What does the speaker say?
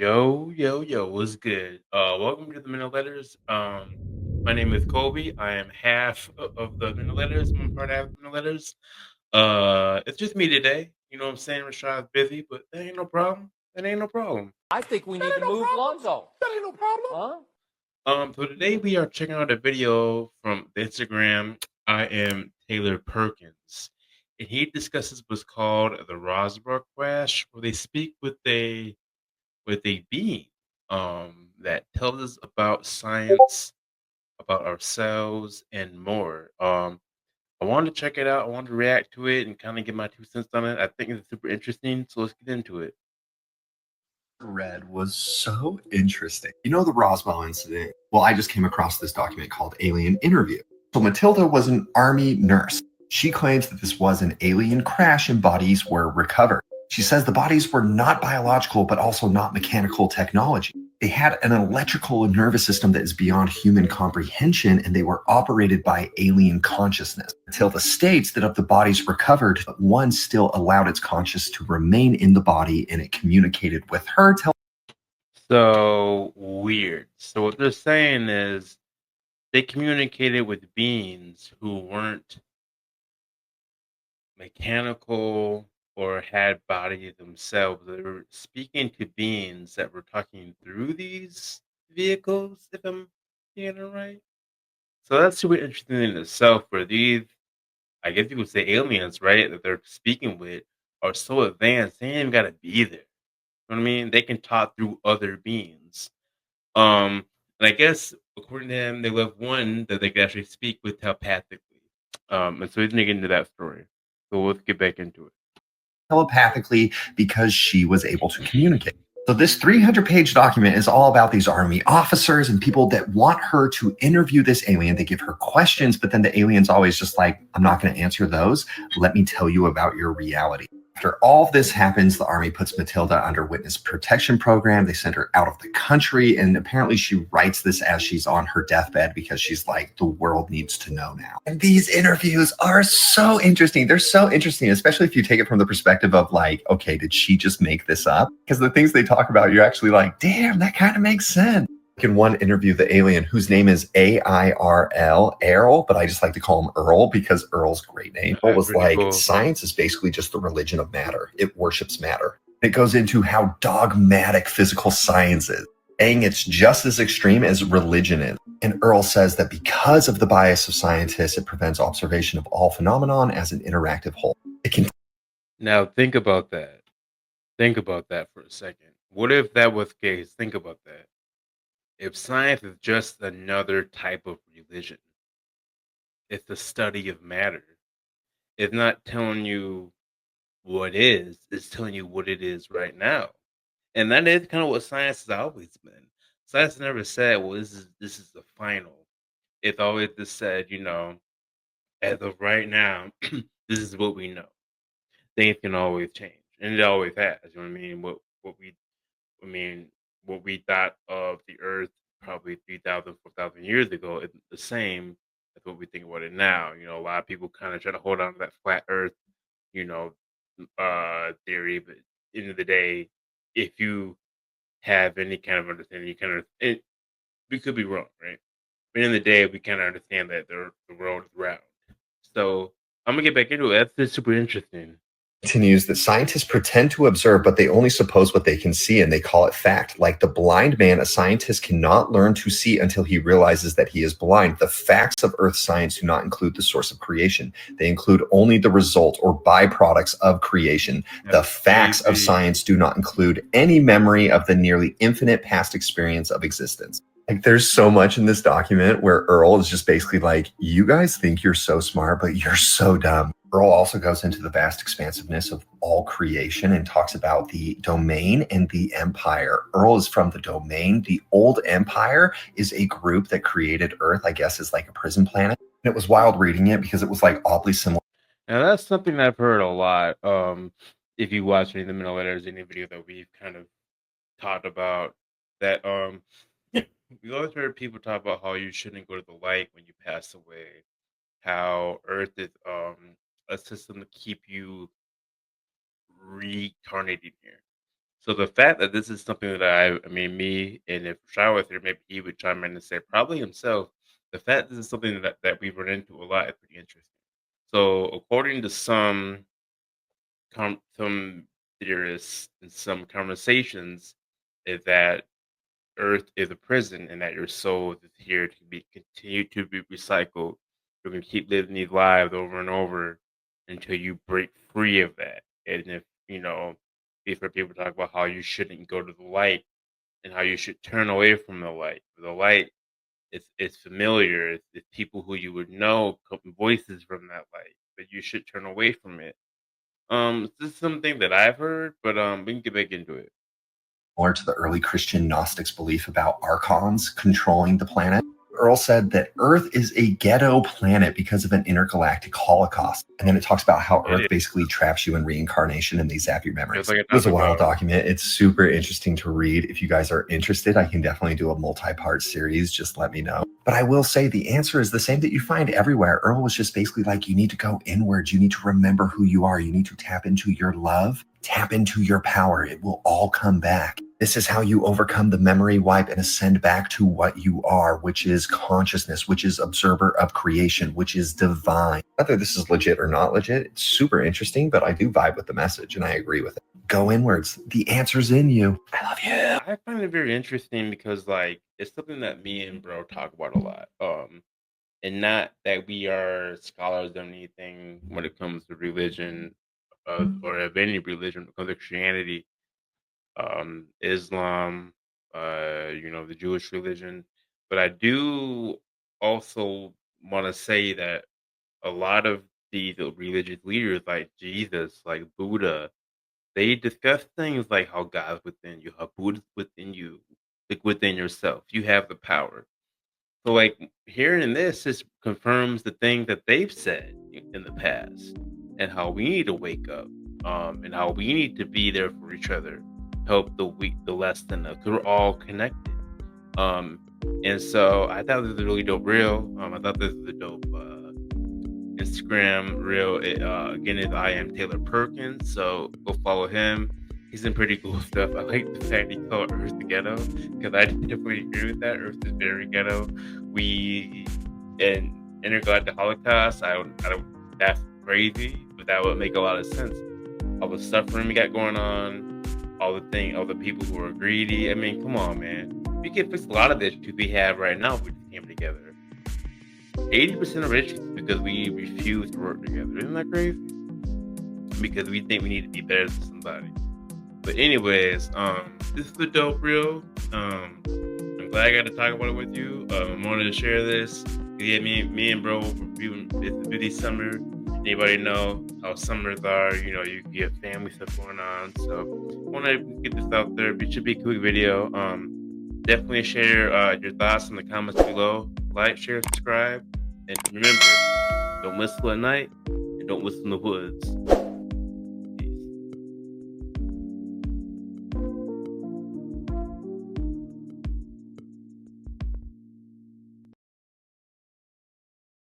Yo, yo, yo, what's good? Welcome to the Minute Letters. My name is Kobe. I am half of the Minute Letters. One part half of the Minute Letters. It's just me today. You know what I'm saying? Rashad's busy, but that ain't no problem. That ain't no problem. I think we need to move Lonzo. That ain't no problem. Huh? So today we are checking out a video from the Instagram. I am Taylor Perkins, and he discusses what's called the Roswell crash, where they speak with a being that tells us about science, about ourselves, and more. I wanted to check it out. I wanted to react to it and kind of get my 2 cents on it. I think it's super interesting, so let's get into it. Read was so interesting. You know the Roswell incident? Well, I just came across this document called Alien Interview. So Matilda was an army nurse. She claims that this was an alien crash and bodies were recovered. She says the bodies were not biological, but also not mechanical technology. They had an electrical and nervous system that is beyond human comprehension, and they were operated by alien consciousness. Matilda states that of the bodies recovered, one still allowed its conscious to remain in the body, and it communicated with her. So weird. So what they're saying is they communicated with beings who weren't mechanical or had bodies themselves. They were speaking to beings that were talking through these vehicles, if I'm getting it right. So that's super interesting in itself, where these, I guess you would say aliens, right, that they're speaking with are so advanced, they ain't even gotta be there. You know what I mean? They can talk through other beings. And I guess according to him, they love one that they can actually speak with telepathically. And so he's gonna get into that story. So let's get back into it. Telepathically because she was able to communicate. So this 300-page document is all about these army officers and people that want her to interview this alien. They give her questions, but then the alien's always just like, I'm not going to answer those. Let me tell you about your reality. After all of this happens, the army puts Matilda under witness protection program. They send her out of the country, and apparently she writes this as she's on her deathbed because she's like, the world needs to know now. And these interviews are so interesting. They're so interesting, especially if you take it from the perspective of like, okay, did she just make this up? Because the things they talk about, you're actually like, damn, that kind of makes sense. In one interview, the alien, whose name is AIRL, Earl, but I just like to call him Earl because Earl's a great name, was Pretty like, cool. science is basically just the religion of matter. It worships matter. It goes into how dogmatic physical science is, saying it's just as extreme as religion is. And Earl says that because of the bias of scientists, it prevents observation of all phenomenon as an interactive whole. It can Now think about that. Think about that for a second. What if that was the case? Think about that. If science is just another type of religion, it's the study of matter. It's not telling you what is, it's telling you what it is right now. And that is kind of what science has always been. Science never said, well, this is the final. It's always just said, as of right now, this is what we know. Things can always change. And it always has. You know what I mean? I mean, what we thought of the earth probably 3,000, 4,000 years ago isn't the same as what we think about it now. A lot of people kind of try to hold on to that flat earth, you know, theory, but at the end of the day, if you have any kind of understanding, we could be wrong, right? But at the end of the day, we kind of understand that the world is round. So I'm gonna get back into it. That's super interesting. continues that scientists pretend to observe, but they only suppose what they can see, and they call it fact. Like the blind man, a scientist cannot learn to see until he realizes that he is blind. The facts of Earth science do not include the source of creation. They include only the result or byproducts of creation. The That's facts of crazy. science do not include any memory of the nearly infinite past experience of existence. Like, there's so much in this document where Earl is just basically like, you guys think you're so smart, but you're so dumb. Earl also goes into the vast expansiveness of all creation and talks about the domain and the empire. Earl is from the domain. The old empire is a group that created Earth, I guess, is like a prison planet. And it was wild reading it because it was like oddly similar. Now that's something that I've heard a lot. If you watch any of the middle letters, any video that we've kind of talked about, that we always heard people talk about how you shouldn't go to the light when you pass away. How Earth is a system to keep you reincarnated here. So the fact that this is something that I mean, me and if Shai was here, maybe he would chime in and say probably himself. The fact this is something that we run into a lot is pretty interesting. So according to some theorists and some conversations, is that Earth is a prison and that your soul is here to be continue to be recycled. You're gonna keep living these lives over and over until you break free of that. And if we've heard people talk about how you shouldn't go to the light and how you should turn away from the light. The light is familiar. It's people who you would know, voices from that light, but you should turn away from it. This is something that I've heard, but we can get back into it. Similar to the early Christian Gnostics' belief about archons controlling the planet. Earl said that Earth is a ghetto planet because of an intergalactic holocaust. And then it talks about how It Earth is. basically traps you in reincarnation and they zap your memories. Just like I It was a talked wild about. document. It's super interesting to read. If you guys are interested, I can definitely do a multi-part series. Just let me know. But I will say the answer is the same that you find everywhere. Earl was just basically like, you need to go inwards. You need to remember who you are. You need to tap into your love, tap into your power. It will all come back. This is how you overcome the memory wipe and ascend back to what you are, which is consciousness, which is observer of creation, which is divine. Whether this is legit or not legit, it's super interesting, but I do vibe with the message and I agree with it. Go inwards. The answer's in you. I love you. I find it very interesting because like it's something that me and bro talk about a lot. And not that we are scholars on anything when it comes to religion, or of any religion when it comes to Christianity, Islam, the Jewish religion. But I do also want to say that a lot of these religious leaders, like Jesus, like Buddha, they discuss things like how God's within you, how Buddha's within you, like within yourself. You have the power. So, like, hearing this just confirms the thing that they've said in the past, and how we need to wake up, and how we need to be there for each other, help the weak, the less than us, 'cause we're all connected. Um, and so I thought this was a really dope reel. I thought this was a dope Instagram reel. Again, is I am Taylor Perkins, so go follow him. He's in pretty cool stuff. I like the fact he called Earth the ghetto because I definitely agree with that. Earth is very ghetto. We in intergalactic Holocaust. I don't. That's crazy, but that would make a lot of sense. All the suffering we got going on, all the people who are greedy. I mean, come on, man. We can fix a lot of the issues we have right now if we just came together. 80% of issues is because we refuse to work together. Isn't that crazy? Because we think we need to be better than somebody. But anyways, this is the dope reel. I'm glad I got to talk about it with you. I wanted to share this. Yeah, me and bro reviewing this summer. Anybody know how summers are? You have family stuff going on. So I want to get this out there. It should be a quick video. Definitely share your thoughts in the comments below. Like, share, subscribe, and remember, don't whistle at night and don't whistle in the woods.